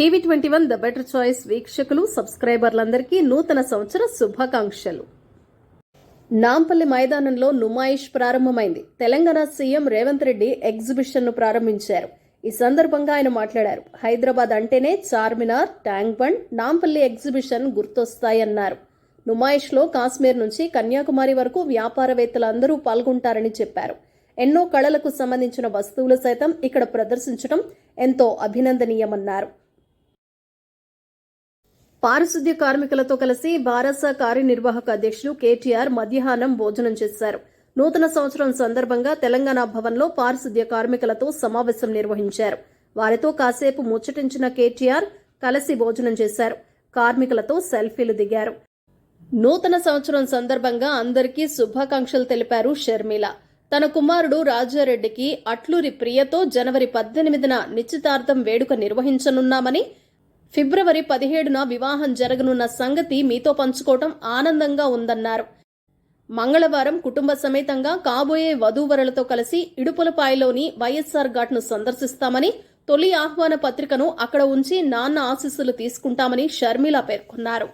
టీవీ21 the better choice వీక్షకులు సబ్స్క్రైబర్లందరికీ నూతన సంవత్సర శుభాకాంక్షలు. నాంపల్లి మైదానంలో నుమాయిష్ ప్రారంభమైంది. తెలంగాణ సీఎం రేవంత్ రెడ్డి ఎగ్జిబిషన్ ను ప్రారంభించారు. ఈ సందర్భంగా ఆయన మాట్లాడారు. హైదరాబాద్ అంటేనే చార్మినార్, ట్యాంక్ బండ్, నాంపల్లి ఎగ్జిబిషన్ గుర్తొస్తాయన్నారు. నుమాయిష్ లో కాశ్మీర్ నుంచి కన్యాకుమారి వరకు వ్యాపారవేత్తలందరూ పాల్గొంటారని చెప్పారు. ఎన్నో కళలకు సంబంధించిన వస్తువులు సైతం ఇక్కడ ప్రదర్శించడం ఎంతో అభినందనీయమన్నారు. పారిశుద్ధ్య కార్మికులతో కలిసి బారాస కార్యనిర్వాహక అధ్యక్షులు కేటీఆర్ మధ్యాహ్నం భోజనం చేశారు. నూతన సంవత్సరం సందర్భంగా తెలంగాణ భవన్లో పారిశుద్ధ్య కార్మికులతో సమావేశం నిర్వహించారు. వారితో కాసేపు ముచ్చటించిన కేటీఆర్ కలిసి భోజనం చేశారు. కార్మికులతో సెల్ఫీలు దిగారు. నూతన సంవత్సరం సందర్భంగా అందరికీ శుభాకాంక్షలు తెలిపారు షర్మిల. తన కుమారుడు రాజారెడ్డికి అట్లూరి ప్రియతో జనవరి 18న నిశ్చితార్థం వేడుక నిర్వహించనున్నామని, ఫిబ్రవరి 17న వివాహం జరగనున్న సంగతి మీతో పంచుకోవడం ఆనందంగా ఉందన్నారు. మంగళవారం కుటుంబ సమేతంగా కాబోయే వధూవరులతో కలిసి ఇడుపులపాయలోని వైఎస్ఆర్ ఘాట్ను సందర్శిస్తామని, తొలి ఆహ్వాన పత్రికను అక్కడ ఉంచి నాన్న ఆశీస్సులు తీసుకుంటామని షర్మిల పేర్కొన్నారు.